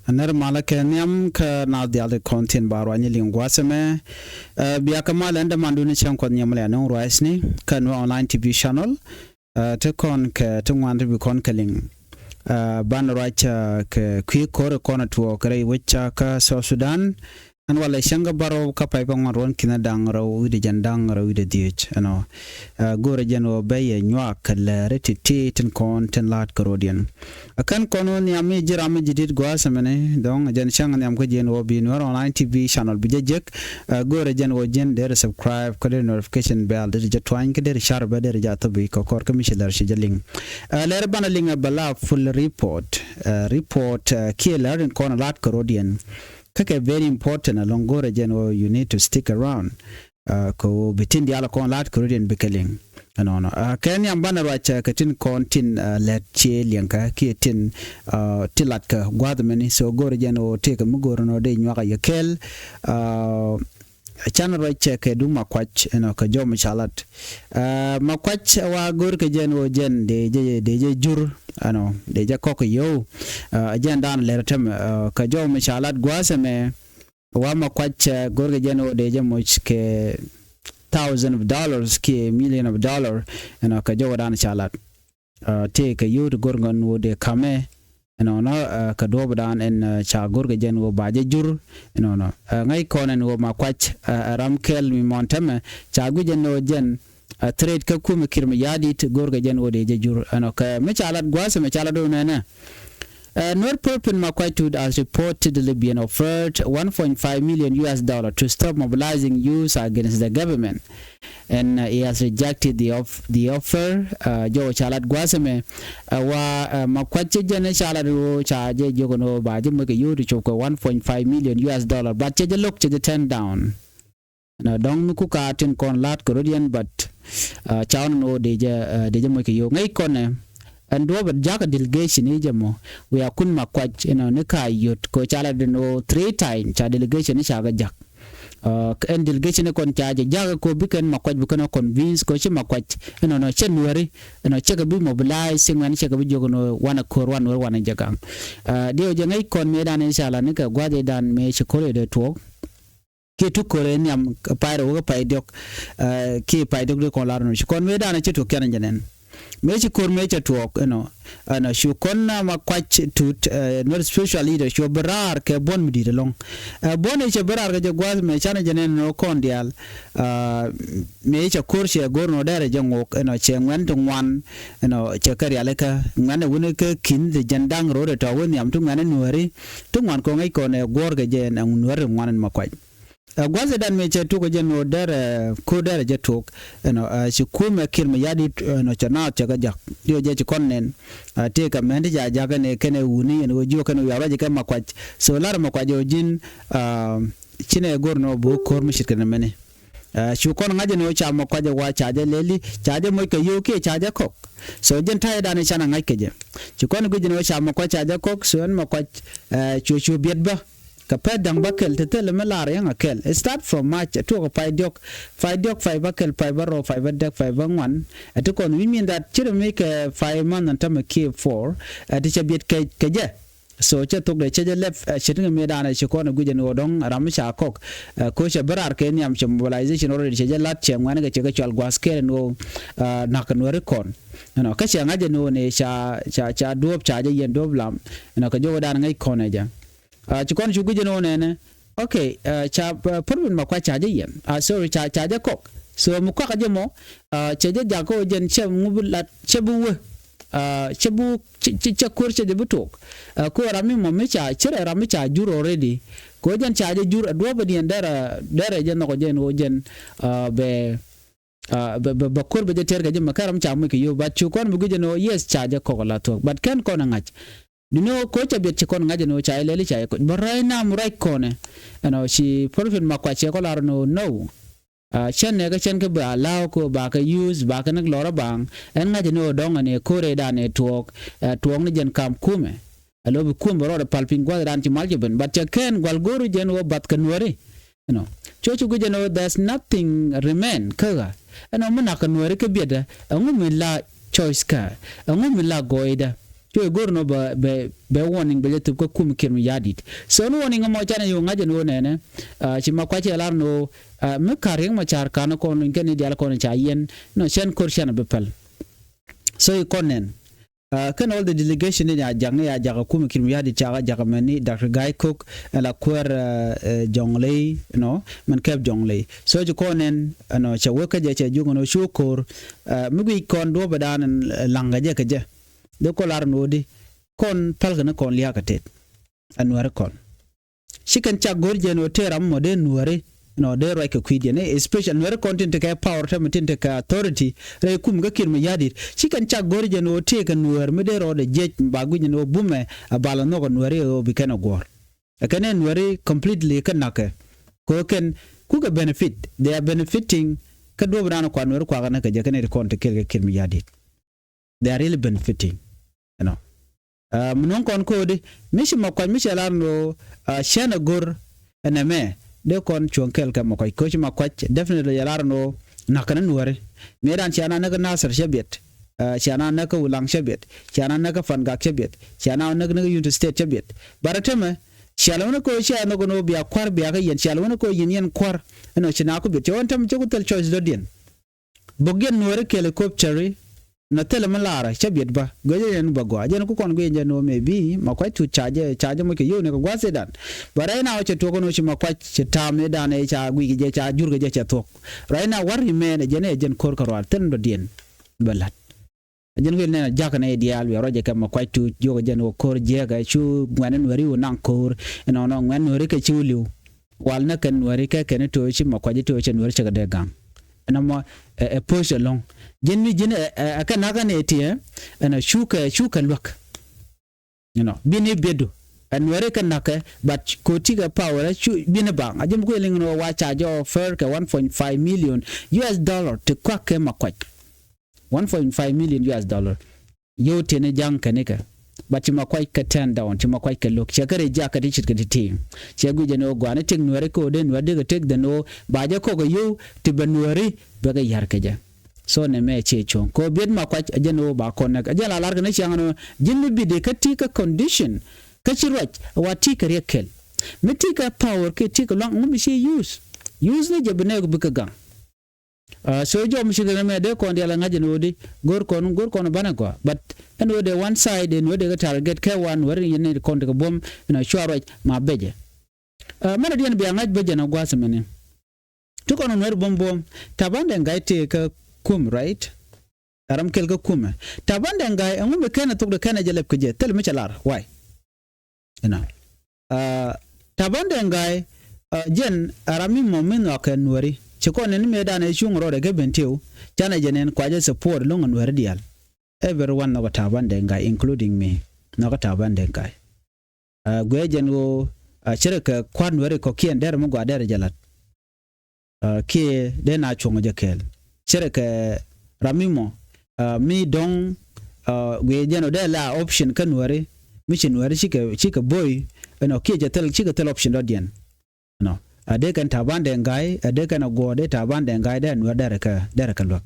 Aner mala kenyam ka na dial content baro any lingua seme biya kamal enda manduni chang kon nyamle no rice ni ka no online TV channel te kon ke te ngwan bi kon kaling ban right ke kwi kor kon to kare wicha ka so Sudan an wala shanga baro ka pai bang ron kina dang ro wi de jandang ro wi de dich ano gore jeno baye nywa kala retiti ten kon ten lat korodian akan kono ni ami jirami jidit gwa samene dong jan shanga ni am ko jeno bi no online TV channel bi jek gore jeno jen der subscribe ko der notification bell der je twang ke der share ba der ja to bi ko kor commissioner shi jeling ler bana linga bala full report killer in kon lat korodian kake very important along gore general you need to stick around ko bitin di ala kon lat korean bikeling no ken yam bana racha katin kontin let che lianka kitin tilat ka gwadmeni so gore general take mugoro no de nyaka yekel channel racha ke du makwach no ka jom chalat makwach wa gore ke general jen de jur ano de jakoko yo agenda an lertem ka jom chalat gwasame wa makwach gore jeno de jamoch ke $1,000 ke $1,000,000 ano ka jodan chalat te ka yud gorgon wo de kame no ka dobdan en cha gorge jeno baje jur no ngai konen wo makwach ramkel mi montame cha gujeno jen trade ka kuma kirma yadi t gorga jan wode je jur ano ka me chalat gwasa me chalado nana Nuer Purpin Makwatud has reportedly been offered $1.5 million to stop mobilizing youth against the government, and he has rejected the offer. Jo chalat gwasame wa makwache jene chalado chaje jogono baje mweke yuri choko $1.5 million, but cheje look cheje turn down. Na dong nuku ka tin kon lat korodian but chawn no deja mweke yo ngai kone and do jaka delegation ejamo we akun makwach ne ka yot ko chala no 3 times cha delegation ni chaga jak and delegation kon chaje jaga ko biken makwach bikano convince ko chi makwach no chenwari chega bi mobilize ngani chega bi jogono wana kor wana jagang dio je ngai kon me dan inshallah ne ka gwade dan me chikore de to ke tu kore ni am pairo ko paidok ke paidok de kon larno kon me dan che to kenan janen mechi kor mecha tuok ana shu konna makwach tut not special leader shu berar ke bon midi long bon che berar ke gwaz me chana jenen no kondial mecha kor she gorno dare jangok che ngwan to ngwan che kari aleka ngane wune ke kin de jandang ro de to woni am tu ngane nuari tu ngwan ko ngai ko ne gorge je na nuari ngwan makwach gwaze dan meche tuko jeno dare ko dare je tok si kuma kirma yadi chana chaga jak dio je konnen te ka mendi jaga ne kene uni en wojo kene yawa je ka makwach so lar makwaj jin chine gorno bo kor mishit kana mene shu kon ngaje no cha makwaj wa chaje leli chaje moy ka yoke chaje kok so jen tay dan chana ngai keje chikon guje no cha makwaj chaje kok so en makwaj chu biedba kaped dang bakel tetel melar yang akel start from match to ko paidok bakel paibaro paibadek paibangwan to kon we mean that chire make 5 man and tam ke 4 at chabit keje so che tok de che left chitin me dana che kon guje no dong ramsha kok ko che berar ke niam che mobilization already che lat che ngwan ga che ga chal gwaske no nak no rekon no ka che ngaje no ne cha dop cha je yen doblam no ka jogo dan ngai koneja chikon chuguje no nene okay cha purbin makwa chaje yen sorry chaje kok so mukwa kaje mo chaje jako jen che ngubulat chebu kurche de butok ko rami mo mecha chere rami cha jur already ko jen chaje jur do badi ndara jen no jen o jen be kur be ter gaje makaram cha mu ke yo but chukon buguje no yes chaje kok la to but ken kon ngach dino ko chabet chikon ngaje no cha lele cha ko barai na murai kone shi profit makwa che ko larno no chen ne ga chen ke ba law ko ba ka use ba ka nak lora bang en ngaje no donga ne kore da ne tuok ni jen kam kume alo bi kum ro da palpin gwa dan ti malje ben but ken gwal goru jen wo bat kan wore chochu guje no there's nothing remain kaga mun na kan wore ke bieda ngumilla choice ka ngumilla goida to gor no be warning be to ko kum kirmi yadit so no warning mo chana yo ngaje no nene chi makwache lar no me karing ma char kana ko ngeni dial ko cha yen no chen korshan be pel so ikonen kan all the delegation ya jaga kum kirmi yadit chaga jaga mani Dr. Guy Cook la kwer jonglei no man kep jonglei so ikonen no cha weka je cha jugo no shukor mugi kon do badan langa je kaje de ko lar no di kon palgana kon liya katet anwar kon shikan cha gorje no teram mo de nuare no de ro ka kwidi ne especially nuare content ka power ta mutin ka authority re kum ga kirmi yadir shikan cha gorje no te ka nuare me de ro de je bagunye no bume abala no ko nuare o bikana gor akane nuare completely kanaka ko ken ku ga benefit they are benefiting ka do brana kwa nuare kwa ga ka je kana content ka kirmi yadir they are really benefiting you know mnon kon ko de mishi makwa mishi alarno shana gor eneme de kon chonkel ka makwa ko chi makwa definitely alarno nakana nuare medan chana naga nasar shabet chana naga ulang shabet chana naga fanga shabet chana naga unit state shabet baratema shalawna ko chana no biya kwar biya ga yen shalawna ko yen kwar no chana ko bit yon tam chogutal choice do din boggen nuare helicopter na tele malara chabiet ba goje yen bagwa jen ku kon goje no maybe makwai tu charge mo ke yo ne ko gwase dan bara ina wache to kono shi makwai che tame dan e cha gwi je cha jurge je cha tok raina wari mene jen kor karo ten do dien balat jen wel ne jaka ne dial wi roje ke makwai tu jogo jen ko kor je ga chu ngwanen wari wonan kor no ngwan wari ke chuliu wal na kan wari ke ken to shi makwai to chen wari cha de gang na mo e push along jenni jene aka naga ne tie ana shuka lwak you know bini bedu and where kan naka but ko tiga power bini bang ajum ko lingno wa charge offer ka 1.5 million US dollar to kwake makwat 1.5 million US dollar yo tene jang kaneka but makwai ka turn down makwai ka look chakare jaka ti chitka ti chagu jeno gwana ting nuare ko den wade ga tek dano baje ko go yo ti banuari baga yar kaja so ne me chechon ko bed makwai ajeno ba konak ajala larga ne changano jinni bide ka tika condition ka chirwach wati ka rekel mitika power ke tika long ngumi shi use ne jabne go bika gang so jo mshigana me de ko ndela ngaje no di gor kono bana ko but and with the one side and with the target ke one where you need ko ndga bom na sure ma beje mena dien bi ngaj beje na gwasa mene to kono wer bom tabande ngaite ka kum right aram kel ka kum tabande ngai ngum kana to de kana jelep ke je tel mi chalar why ina tabande ngai jen arami momino ka nwari chikone ni meda na chungro de gebenteu jana jenen kwaje support longan wer dial everyone no tabande ngai including me no tabande ngai gwejen go chireka kwan wer ko kien der mo gwa der jalat ke de na chungo jekel chireka ramimo mi dong gwejen de la option kan wer mission wer chika boy no ke jetel chika tel option do dien no ade kan tabande ngai ade kan go de tabande ngai den wa dereka lok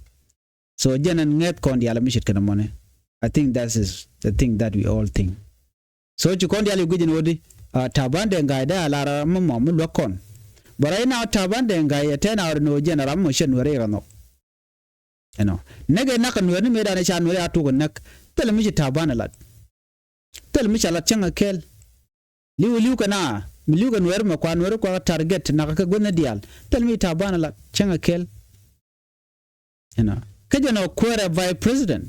so jenen nget kon diala mishit kana mone I think that is the thing that we all think so ju kon diala gujin wodi tabande ngai da lara mo lokon barai na tabande ngai etena no jenera mo shen wore rano nege nakan woni me da ne chan wore atu nak tel mishit tabana lat tel mishala changa kel liu kana miliuga nuer ma kwa nuer kwa target na ka gona dial tel mi tabana la changa kel kaje no kwere vice president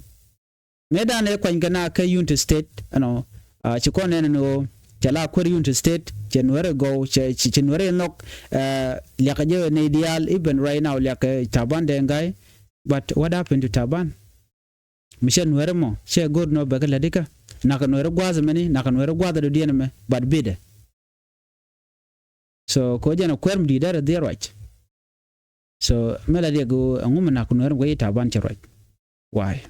medane kwa ngana ka unit state chikone no chala kwere unit state january go january nok liakaje ne dial even right now liaka taban de ngai but what happened to taban mishan nuer mo she god no bagala dika na ka nuer gwaza meni na ka nuer gwaza do diename but bide so ko jana kwerm di dara there right so mela dia go ngum na kuno go taban che right why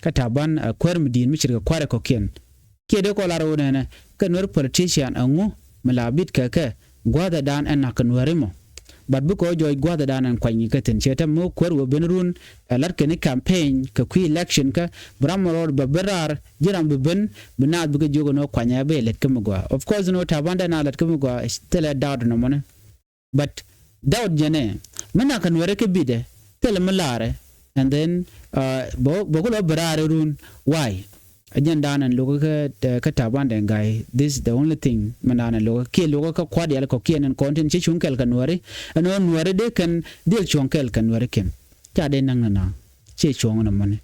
ka taban kwerm di mi chirga kware ko ken ke de ko laro ne ka nor politician angu mela bit ka gwada dan an na kuno remo but buko joy gwada danan kwani katin cheta mo kwerwo benrun lat ken campaign ka ku election ka bramoror babarar jiram ben binad buko jogo no kwanya be let kumugwa of course no tabanda na let kumugwa still a doubt no mona but doubt jene mena kan were ke bide tel malare and then bokulo barare run why again dan and logo ka tabanda ngai this is the only thing manana logo ke logo ka kwadi ala ko kien content chi chunkel kan wari ano wari de kan dil chunkel kan wari kem cha de nang na chi chung na mon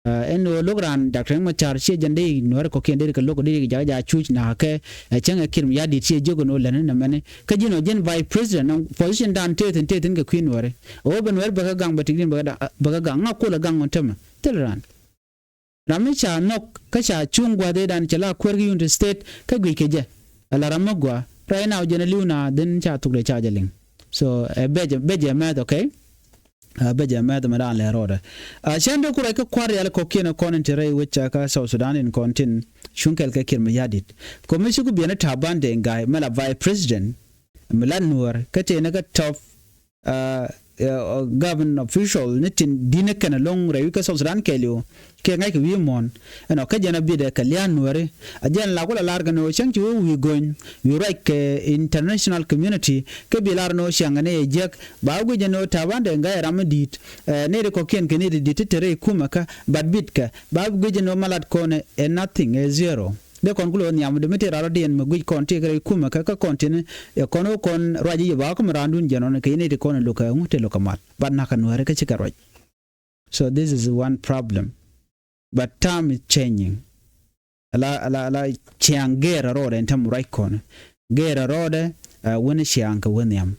en logran dr machar chi jande wari ko kien de ka logo de ja chuch na ke changa kirm ya di chi jogo no lan na mane ka jino jen vice president position dan teten ka queen wari o ben wari baga gang batigin baga gang ngakula gang on tema telran Ramicha nok kasha chungwa de dan chala kwergi yunti state ka gwi keje ala ramagwa right now jena liuna den cha tukle cha jaling so beje med okay beje med madan le roda chendo kura ka kwari ala ko kena konenti rai wicha ka South Sudan in kontin shunkel ka kirma yadit ko mishi ku biena tabande ngai mala vice president Milan Nuer ka te na ka top government official nitin dine kana long rewi ka South Sudan kelio ke ngai wi mon eno ka jana bide ka lian Nuer ajen la kula larga no chang chu wi gon wi right ke international community ke bilar no shangane jek ba gu jeno tabande ngai ramadit ne ko ken ke ne dit tere kuma ka bad bit ka ba gu jeno malat kone nothing zero de kon kulo nyam de metera radien ma gui kon tigre kuma ka kontine e kono kon raji ba ko randun jeno ke ne de kon luka ngute luka mat bad na kan ware ka chikaroj so this is one problem but time is changing ala chiangera rode entam right kon gera rode woni chiang ka woniam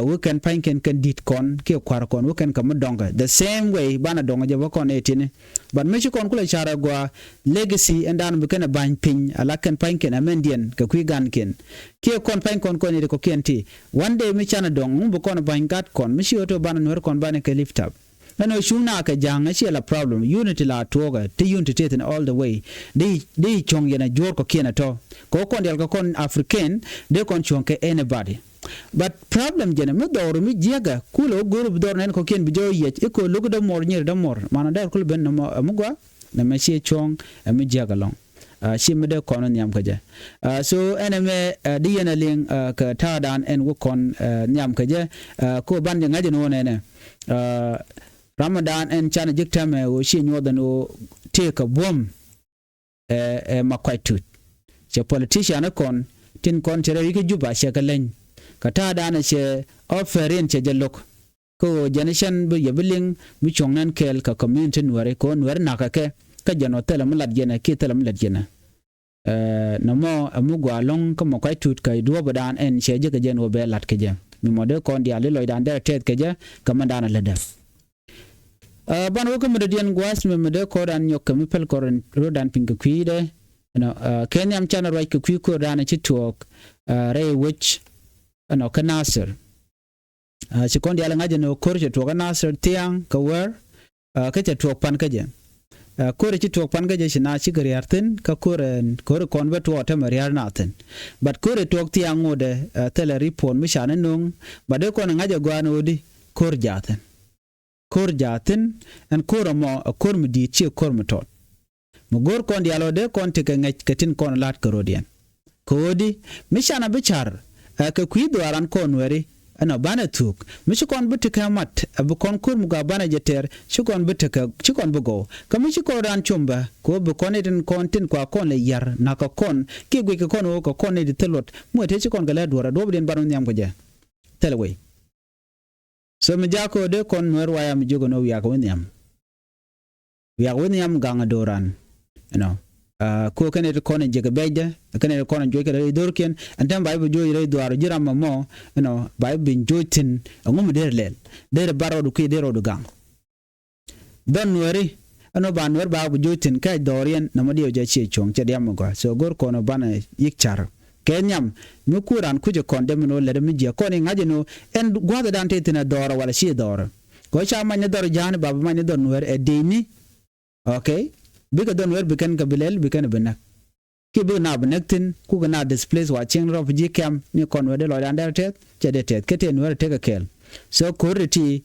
we can find can dit kon ke kwar kon we can come donga the same way bana donga jaba kon etine but me kon kula chara gwa legacy and dan bukana ban pin ala kan find ken amendian ka ku gan ken ke kon find kon ni ko kenti one day me chana dong bu kon ban gat kon me to bana nor kon bana ke lift up no shuna ka janga shi la problem unity la toga te unity in all the way de chong yana jor ko kena to ko kon del ko kon african de kon chong ke anybody but problem jena me dor mi jega kulo group dor nen ko ken bijo yech e ko lugo da mor nyer da mor mana dar kul ben no amugwa na me shi chong mi jega long shi me de kon nyam ka je so eneme di yana ling ka ta dan en wo kon nyam ka je ko ban de ngaje no ne Ramadan en chana jiktame wo shi nyoda no take a bomb makwaitut che politician kon tin kon tere yike juba she kalen kata dana che offering che jalok ko generation bu yebling mi chongnan kel ka community Nuer ko Nuer nakake ka jano tela mlat jena ki tela mlat jena namo amugwa long ko makwaitut kai duo badan en che je ka jeno be lat ke je mi mode kon dia le loidan der tet ke je kamandana le def ban wo ko medien gwas me de ko dan nyok mi pel koren rodan ping kuide no kenyam chana right ku ko dan chi tok re which no kanasir chi kon dia ngaje no korje to kanasir tiang ka wer ka che tok pan ka je kore chi tok pan ka je shina chi gariartin ka kore kon be to ta mariar natin but kore tok tiang ode tele ripon mi shana nung bade kon ngaje gwano di kor jaten kor jatin and koramo a kormdi chi kormatot mo gor kon dialo de kon te ngaj katin kon lat karodian kodi mishana bichar ka kuido aran kon weri ana bana tuk mishi kon bitika mat abu kon kur muga bana jeter shi kon bitika shi kon bugo kamishi ko ran chumba ko bu kon edin kon tin kwa kon le yar na ka kon ki gwe ka kon o ko kon edin telot mo te shi kon gala dora do den baron nyam ko je telwe so mi jako de kon Nuer waya mi jogo no wiya ko woniam ganga doran ko kene to kon je beje kene kon jo ke dorken andam bay bu joyi re doaro jiram mo bay bin jotin ngum der lel der barodu ki derodu gang don Nueri ba Nuer ba bu jotin kay dorien na madiyo je chi chong che diam ko so gor kono bana yikchar kenyam mi kuran kuje kondem no le mi je ko ni ngaje no en gwada dan tetina dora wala shi dora ko cha manya dor jan baba manya dor Nuer e deni okay biga don Nuer bikan kabilel bikan benak ki bu na benektin ku na displace wa ching refugee camp ni kon wede lo under tet che de tet kete Nuer te ka kel so koriti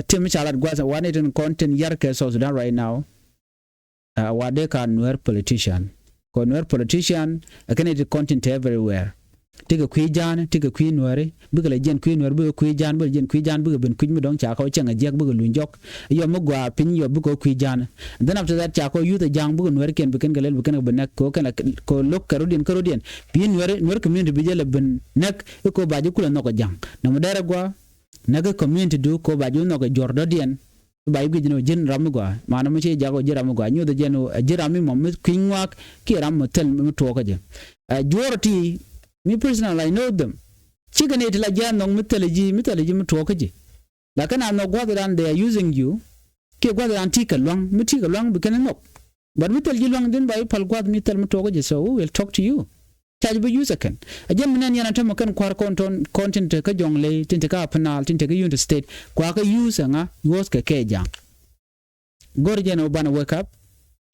tim chalat gwaza one it in content yarke so Sudan right now wade ka Nuer politician ko Nuer politician akane it content everywhere tiga kwijan tiga kwi Nuer bigala jen kwi Nuer bu kwijan bu jen kwijan bu ben kwi mu dong cha ko chenga jek bu lunjok yo mu gwa pin yo bu ko kwijan then after that cha ko yu the jang bu Nuer ken beken galel beken benak ko kana ko lok karudin pi Nuer community bi jele ben nak ko baji kula no ko jang no mu dara gwa naga community du ko baji no ko jordo dien bayi gi jino jin ram gwa mana mu che jago jiram gwa nyu the jeno jirami mom kwinwak ki ram tel mu to ko je jorti me personally I know them chicken it la jan nong miteleji mutwokaji la kana no gwadan they are using you ke gwadan tika long mitika long bikana no but mitelji long din by pal gwad mitel mutwokaji so we will talk to you charge be user kan ajam minen yana tamo kan kwar content ka jongle tinte ka panal tinte ka unit state kwa ka user nga yos ka keja gorje no bana wake up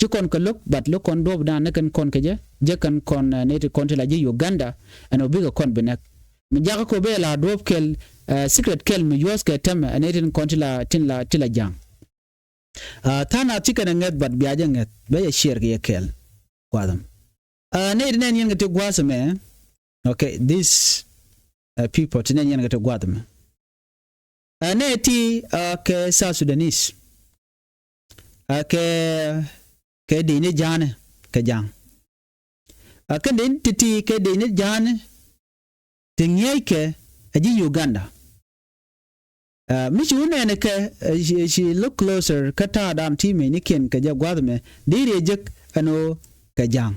chikon ka look but look on dob dan kan kon keje je kan kon neti konti la je Uganda and obiga kon benek mi jaga ko be la dob kel secret kel mi yos ka tem neti konti la tila jang tana chicken nget but biaje nget be share ke kel kwadam neti nen yen ngate gwasame okay this people tenen yen ngate gwadam neti ke South Sudanese ke dine jane ke jang kan den titi ke dine jane tinyeke aji Uganda michi unene ke she look closer kata dam time ni ken ke jagwadme dire jek ano ke jang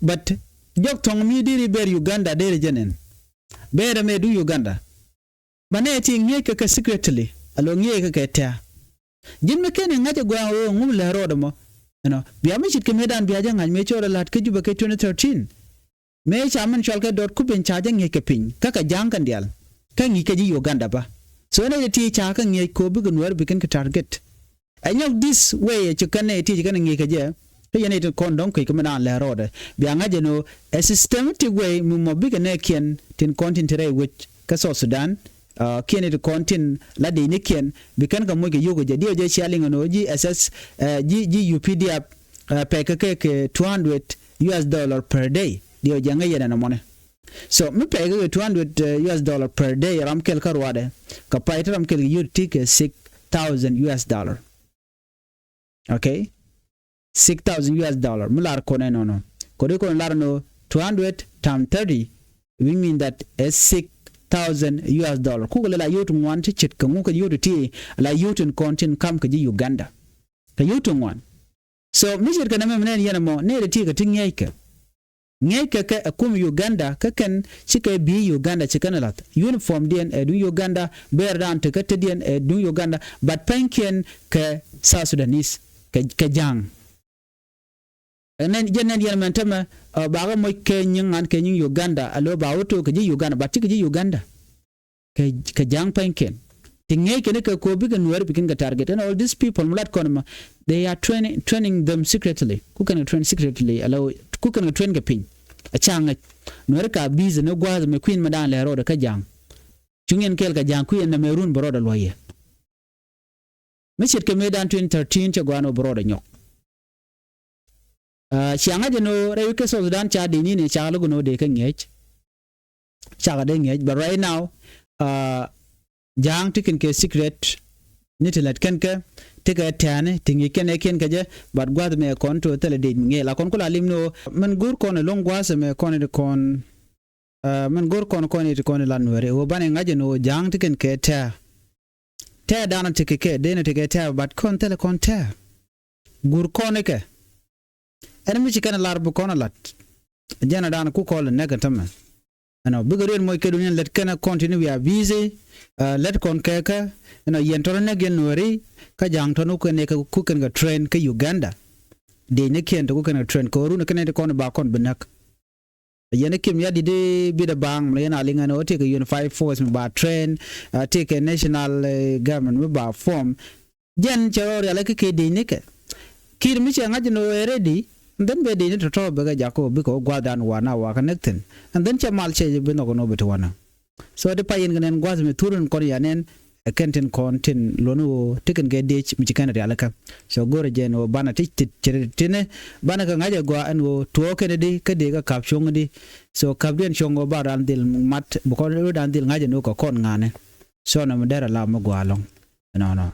but jok tong mi dire ber Uganda dire jenen bere me du Uganda bane tinyeke ke secretly alo nyeke ke ta jin me ken ngate gwa o ngum le rodo mo biya mi chit ke medan biya jang me chora lat ke juba ke 2013 me chaman cholke dot ku ben chaja nge ke pin kaka jang kan dial kan ngi ke ji Uganda ba so ne ti cha kan nge ko bu Nuer bikin ke target anyok this way to kan ne ti kan nge ke je ke yene to kon don ke medan le rodo biya ngaje no a systematic way mu mo bi ne ken tin content re which ka so Sudan kene de kontin la de niken bikan ka moge yogo je dio je shaling no ji ss ji UPDF ke $200 per day dio janga yena na mone so me pay $200 per day ram kel karwade ka paita ram kel yuti ke $6,000 okay $6,000 mular ko no ko de ko lar no 200 times 30 we mean that is $6,000 ku la yutun wan ti chit kan ku yuti la yutun kontin kam ka ji Uganda ka yutun wan so mijir kana me ne yana mo ne ti ka tin yake ngeke ka akum Uganda ka kan chike bi Uganda chikana lat uniform dien du Uganda bear down to ka dien du Uganda but penken ka South Sudanese ka jang enen jenen yan mentama baaga moy ke nyin ke nyin Uganda alo ba auto ke ji Uganda ba tik ji Uganda ke jang penken tinge ke ne ko bi kan Nuer bikin ga target and all these people mulat konma they are training them secretly ku kan train secretly alo ku kan train ga pin a changa Nuer ka bize ne gwaza me queen madan le ro da ka jang chungen kel ka jang ku en na merun bro da loye mechit ke medan 2013 che gwano bro da nyok sianga jeno reyu ke so Sudan cha dini ne cha lugo no de ka ngech cha de ngech but right now jang tikin ke secret nitilat ken ke tika tane tingi ken ke je but gwad me kon to tele de nge la kon kula limno man gur kon long gwase me kon de kon man gur kon de kon la Nuer o bane ngaje no jang tikin ke ta dana tike ke de ne tike ta but kon tele kon ta gur kon ke enemi chikana larbu kona lat jana dan ku call negatama ano bigore moy ke dunya let kana continue we are busy let kon keka yentoro ne gen Nueri ka jang tonu ko ne ku kan ga train ka Uganda de ne ken to ku kan train ko ru ne kan de kon ba kon benak yene kim ya di de bi da bang me na linga no take a unified force ba train take a national government ba form jen choro ya le ke de ne ke kir mi che ngaj no ready and then be de to be ga jako bi ko gwa dan wana wa connecting and then chamal che be no no beto wana so de payin ngenen gwaz me turun ko yanen kenten kontin lonu tiken ge de mi cikana de alaka so gore jen o bana tine bana ka ngaja gwa an wo to kene de kade ga kap shong di so kabden shongo ba ran dil mat bu ko dan dil ngaja no ko kon ngane so na mdera la mo gwa long no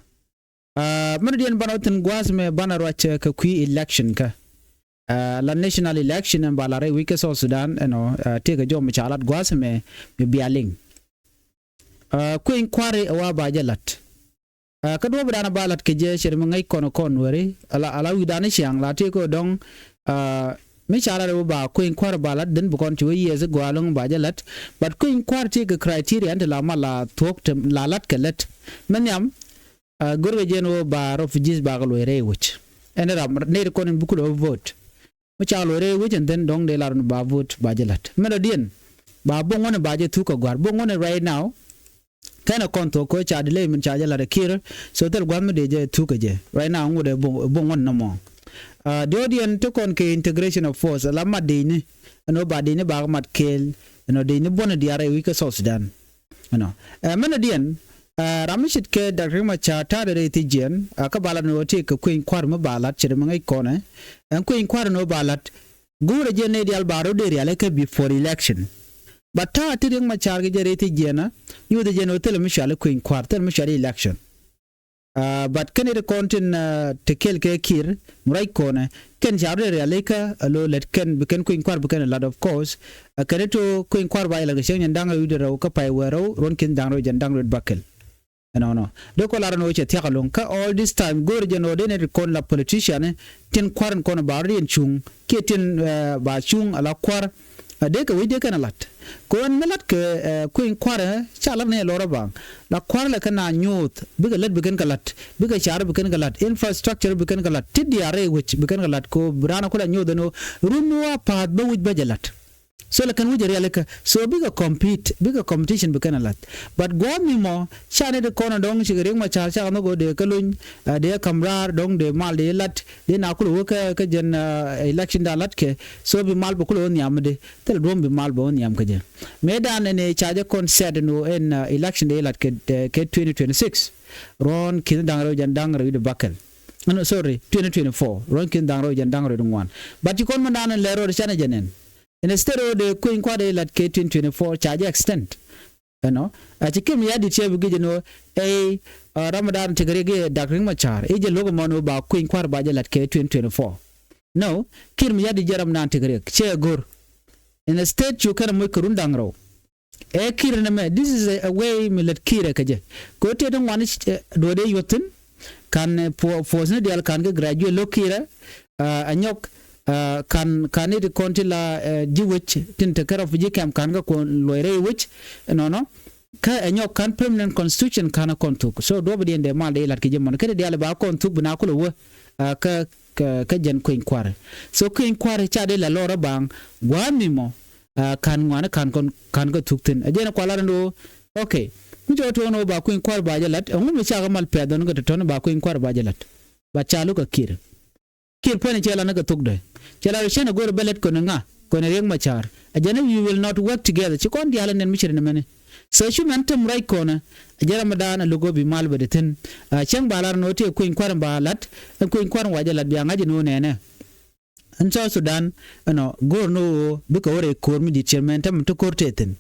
Meridian Banotin Guasme Banaracha Kakui election ka la national election and Balare Wika South Sudan take a job Michalat Guasme Bialing Queen Quarry Awa Bajalat Kadu Bana Balat Kaje Shermangai Konokon ala Widanishang La Teko Dong Michalat ba Queen Quarry Balat then Bukon 2 years ago along Bajalat but Queen Quarry take a criteria and la mala talked la lat kalet Manyam Gurwe jeno ba refugees ba galwere which ended up need konin buku vote which alwere which and then dong de larun ba vote ba jalat melodian ba bongon ba je tuko gwar bongon right now kana konto ko cha delay min cha jala kir so tel gwam de je tuko je right now ngode bongon no mo the audience to kon ke integration of force la madini no ba de ne ba mat kel no de ne bona diare wi ka South Sudan no melodian Ramishit ke Dr. Machata de Tijan, Akabala no take a queen quarma balat, Chirmanga corner, and queen quarter no balat, go again the Albaro de Realeka before election. But ta tiring Macharga Tigiana, you the general tell Michelle queen quarter Michelle election. But can it contain to kill Kir, right corner, can Jare Realeka, a low let can become queen quar become a lot of course, a careto queen quar by Lagashan and Danga Udera Okapai Wero, Ronkin Dangroj and Dangroj Buckle. No. Doko la no che tiaka lonka all this time go region ordinary kon la politician tin kwaran kon bari en chung ke tin ba chung ala kwar de ka wide kana lat ko an lat ke queen kwara chala ne lora bang la kwar la kana nyot biga let bigan kalat biga char bigan kalat infrastructure bigan kalat tidiare which bigan kalat ko brana ko la nyod no rumwa pad ba wit bajalat so la kan wujere aleka so bigger competition bekana lat but go mi mo chane de kono dong chigering ma char cha no go de kalun de kamrar dong de mal de lat de na kulo ka jen election da lat ke so bi mal bukulo nyam de tel dom bi mal bo nyam ke je medan ne chaje kon said no in election de lat ke 2026 ron kin dangro jan dangro de bakal no sorry 2024 ron kin dangro jan dangro de ngwan but you kon mandana lero de chane jenen instead of the Queen Quade at K24 charge extent, I came here the chair begin a Ramadan Tigrege, Dr. Machar, Age Logomono about Queen Quad Bajal at K24. No, Kim Yadi Jeram Nantigrek, chair gur. In a state you can make Rundangro. A Kiraname, this is a way me let Kira Kaje. Go to the one do they yotin can force the Alkanga graduate look here, a nyok. Kan it kontila jiwich tin take care of jikam kanga kon loire which no ka enyo kan permanent constitution kana kontuk so do bidi ende mal de lat ke jemon kede de ba kontuk bina ko wo ka jen queen kware so queen kware cha de la lora bang gwami mo kan ngwana kan ga tuktin ajena kwala ndo okay mujo to no ba queen kware ba jalat ngum cha ga mal pedon ga to no ba queen kware ba jalat ba chalu ka kir pene chela na ga tukde chela shena go belet ko nga ko ne reng machar ajana we will not work together chikon diala nen michir ne mene so shu mentum right kona ajara madana logo bi mal bedetin chang balar no te queen kwaran balat queen kwaran wajalat bi ngaji no ne an so Sudan go no biko ore kormi di chairman tam to kortetin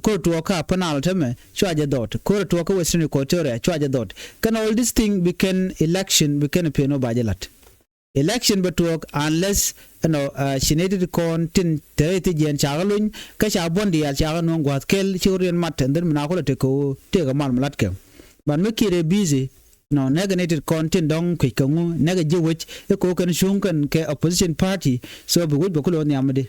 ko to ka panal tame chwaje dot ko to ka western equatoria chwaje dot can all this thing become election become peno bajalat election but work unless shinated con tin tereti gen chagalun ka cha bondi ya cha no gwat kel churian mat nder mina ko te ko te ga mal lat ke ban me kire busy negative content dong ke kangu nega jiwich e ko kan shunkan ke opposition party so be wud ko ni amade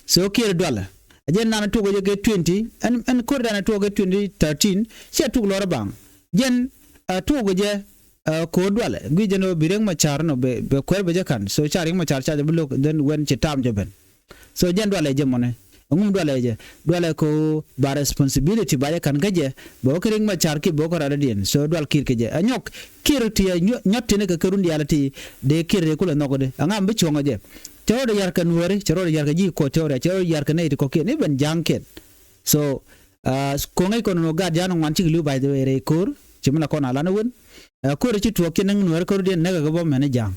so kire dola ajen na to go ke 20 and ko dana to go 2013 se to lora bang jen to go je ko dwale gwijeno bireng machar no be kwerbe jakan so charing machar cha bulo then when chitam jaben so jen dwale jemone ngum dwale ko ba responsibility ba kan gaje bo kering machar ki bo ko radien so dwal kir ke je anyok kir ti nyotine ka karundi alati de kir ko no gode anga mbi chongo je choro yar kan wori choro yar ka ji ko choro choro yar kan ne ko ke ne ben janket so ko ngai ko no ga jano wan chi lu by the way re kur chimla ko na lana won ko re chi to ke nang nuer ko den na ga bo mena jang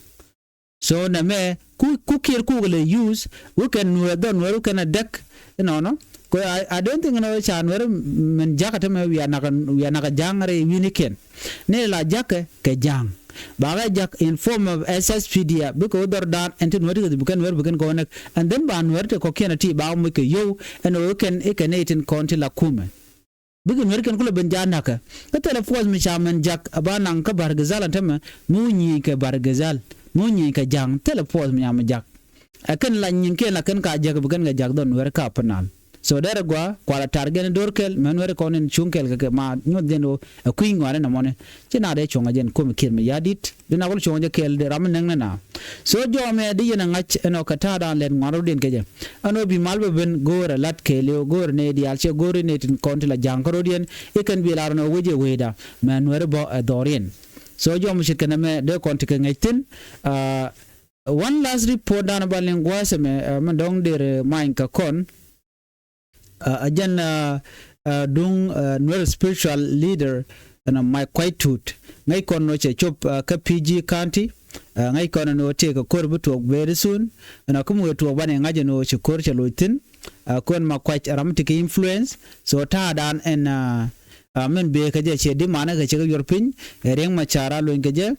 so na me ku kir ku le use we can nuer don nuer can deck no ko I don't think no cha nuer men jakata me we na jang re uniken ne la jake ke jang baga jak in form of SSPD because other dan and nuer bukan go and then ban nuer ko kena ti ba mo ke yo and we can in konti la kume bigin nuer kan kula ben janaka ka telefon mi chamen jak abanan ka bargazal antama munyi ke bargazal munyi ka jang telefon mi am jak akan la nyin ke la kan ka jak bukan ga jak don nuer ka panal so there gwa kwala targen dorkel menwer konen chunkel ke ma nyodeno kuin ngare na mone china de chonga jen kom kir mi yadit dina wol chonga kel de ram nang na so jo me di na ngach eno kata dan len ngaro den keje ano bi malbe ben gora lat kele gor ne di alche gor ne tin konti la jankaro den e kan bi la no weje weda menwer bo dorien so jo mo shikana me de konti ke ngaitin one last report dan ba lengwa se me mandong de main ka kon again dung Nuer spiritual leader and my quite tooth ngai kon no che chop ka PG county ngai kon no te ka kor buto very soon na kumu to bane ngaje no che kor che loitin kon ma quite ramtic influence so ta dan en men be ka je che di mana ka che yor pin reng ma chara lo ngeje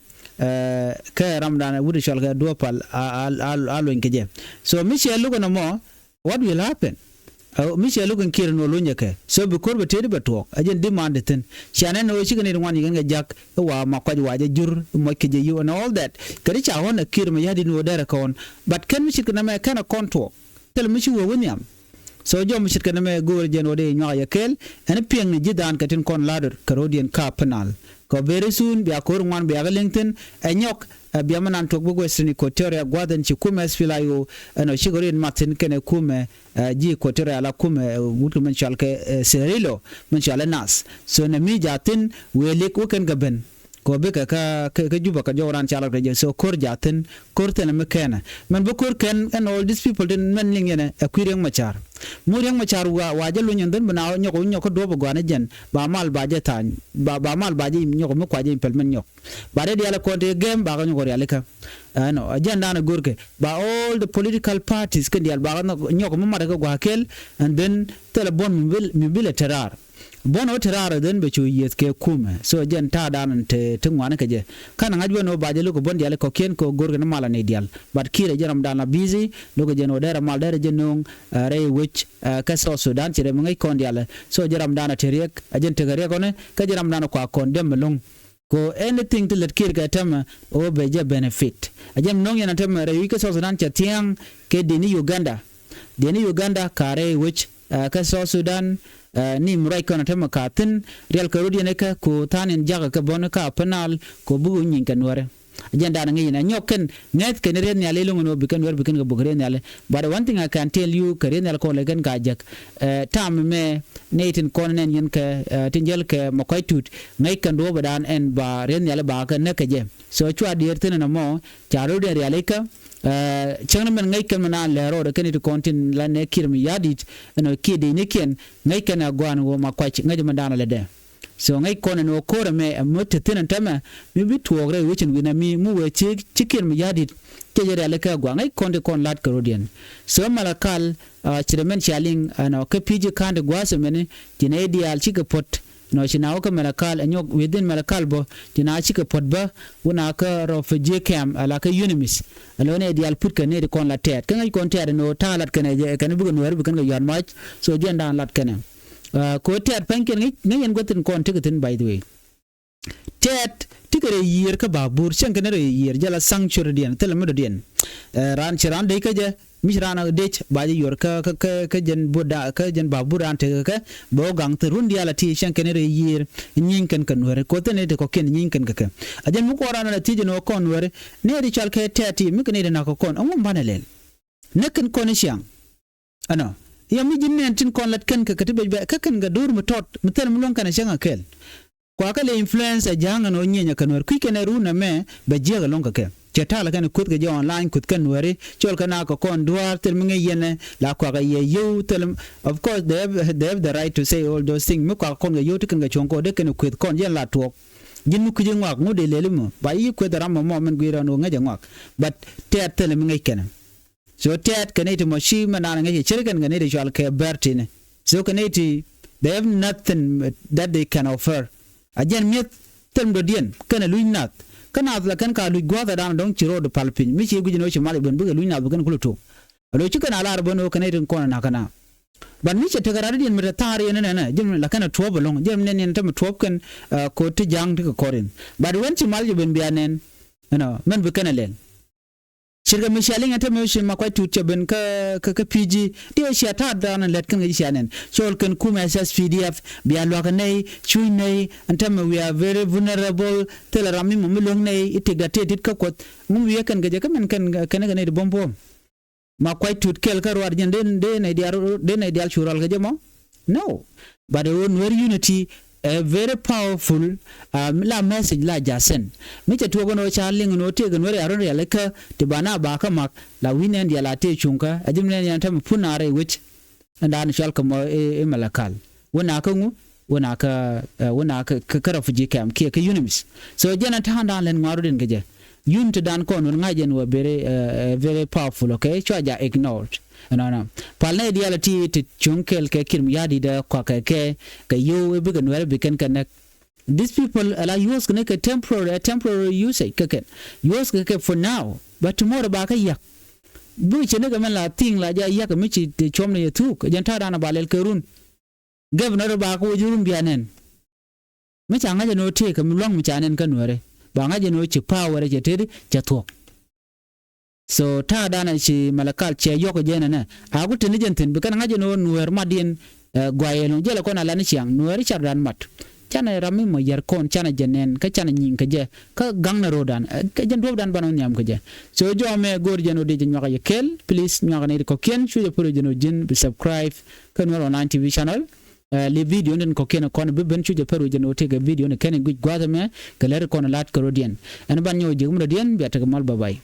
ka ramdan wudu shal ga dopal al ngeje so michel lugo no mo what will happen Michel looking kir no lunyake so be korbe tedi betok ajen demand ten chane no chigane wan yinga jak wa makwaj waje jur mokeje you and all that kadi cha wona kir me yadi no dere kon but ken michik na me kana konto tel michi wo wonyam so jo michik na me gor jen ode nya yakel en pieng ni jidan katin kon ladder karodian ka penal ko very soon bi akor ngwan bi agalengten enyok biamanan tok bugo sini kotere gwaden ci kume sfilayo no shigorin matin kene kume ji kotere ala kume wutu men chalke serilo men chala nas so na mi jatin welik wuken gaben ko be ka juba ka joran chala reje so kor jatin korte na mekena men bu kor ken and all these people den men lingene akwireng machar mureng machar wa jalu nyanden bana nyoko do gwana jen ba mal baje tan ba mal baje nyoko mo kwaje impelmen nyok bare di ala konte game ba nyoko yale ka no agenda na gorke ba all the political parties kan dial ba nyoko mo madaga gwa kel and then telebon mi bil terar bono terara den be chu yet ke kume so jen ta dan te tungwana ke je kana ngajwe no baje lugo bon dial ko ken ko gorga na mala ne dial but kire jaram dan na busy lugo jeno dera mal dera jenong re which ka so Sudan cire ngai kon dial so jaram dan teriek ajen te gare kone ka jaram dan ko kon dem long ko anything to let kir ga tama o be je benefit ajem nong yana tama re wika so Sudan cha tiang ke dini Uganda kare which ka so Sudan ni murai kana tema katin real karodi ne ka ko tanin jaga ka bon ka penal ko bugu nyin kan wore agenda ngi na nyoken net ken re ne ale lungo bikan wer bikan ga bugre ne ale but one thing I can tell you kare ne ko le gan ga jak tam me netin konen yen ka tinjel ka makoy tut ngai kan do badan en ba re ne ale ba ka ne ka je so chwa dir tin na mo charo de re ale ka changna men ngai kan na lero de ken to kontin la ne kirmi yadit no kidi ne ken ngai kan agwan wo makwachi ngai mandana le de so ngai kono no kore me motte tinan tama mi bitwogre wichin wina mi mu we chikin mi yadit kejere ale ka gwa ngai konde kon lat karodian so malakal chiremen chaling no ke piji kande gwa se mene jinedi al chike pot no chinawo ka malakal anyok within malakal bo jina chike pot ba una ka refugee camp ala ka unimis alone ideal put ka ne kon latet kan ngai kon tere no talat kane je kan bugo no wer bukan ga yan mach so jenda lat kane ko tet panken ngi yen gotin kon tikitin by the way tet tikere yer ka babur shankan re yer jala sanctuary dian telamo dian ran chiran de ka je misrana dech baji yor ka jen boda ka jen babur ante ka bo gang terun dia lati shankan re yer nyin kan kan wore ko tene de ko ken nyin kan ka ajen mu ko rana ti je no kon wore ne ri chal ka teti mi kan ne na ko kon ngum banalel nekan kon shiang ano ya mi jinne tin kon lat kan ka katibe ka kan ga dur mutot mutel mulon kan shanga kel kwa kale influence janga no nyenya kanwer kwikene runa me be jega longa ke cheta la kan kut ga je online kut kan wari chol kana ko kon duar tel mi yene la kwa ga ye you tel of course they have the right to say all those things mi kwa kon ga yo tikan ga chonko de kan kut kon je la to jin ku je ngak ngo de lele mo ba yi ku da mo men gira no nga je ngak but tet tel mi ken so tet kan it mo shi manana nga chirgan ga ne de chol ke bertine so kan it they have nothing that they can offer again mi tem do dien kan lu nat kana la kan ka lu gwa da don chiro do palpin mi chi gujino chi mali ben buga lu nat bugan kuluto do chi kana lar bono kan it kon na kana ban mi che tagara dien mi tare ne ne jim la kana tuwa bolong jim ne ne tam tuwa kan ko ti jang ti ko korin but when chi mali ben bianen men bu kana len shirga mi shaling ata mi shi makwai tutche ben ka pg dio shi ata da nan let kan gi shanen chol kan kuma ss pdf bia lo kan nei chui nei anta we are very vulnerable tel rami mo long nei itiga tetit ka kot mu ye kan ga men kan ga nei bombo makwai tut kel ka war jen de nei dial chural ga jemo no but Nuer unity a very powerful la message la jasen mi che tugo no charling no te gno re aron re ka te bana ba ka mak la winen dia la te chunka ajim ne yan tam punare which ndan shal ka mo e malakal wona ka ngu wona ka kara fuji kam ke unimis so jena ta handa len ngaru den geje unit dan ko no ngajen wa very powerful okay choja ignored no palne diality to chunkel ke kirm yadi da kwa ke yo be gan wer be kan connect these people ala use can a temporary usage ke use ke for now but tomorrow ba ka yak bu che ne ga la thing la ja yak mi chi te chom ne tu jan ta dana balel kerun governor ba ko jurum bianen mi changa je no te kam long mi chanen kan were ba nga je no chi power je te ja to so ta dana chi malakal che yoko jena na agu tini jentin bikan ngaje no Nuer madien gwaelo jela kona lani chiang Nuer chardan mat chana rami mo yar kon chana jenen ka chana nyin ka je ka gangna rodan ka jen rodan banon nyam ka je so jo me gor jeno de nyaka ye kel please nyaka ne ko ken chu je pro jeno jin be subscribe kan Nuer online tv channel le video nen ko ken kon be ben chu je pro jeno te ga video ne ken guj gwada me ka ler kon lat ko rodien en ban nyo je mum rodien bi ataga mal bye bye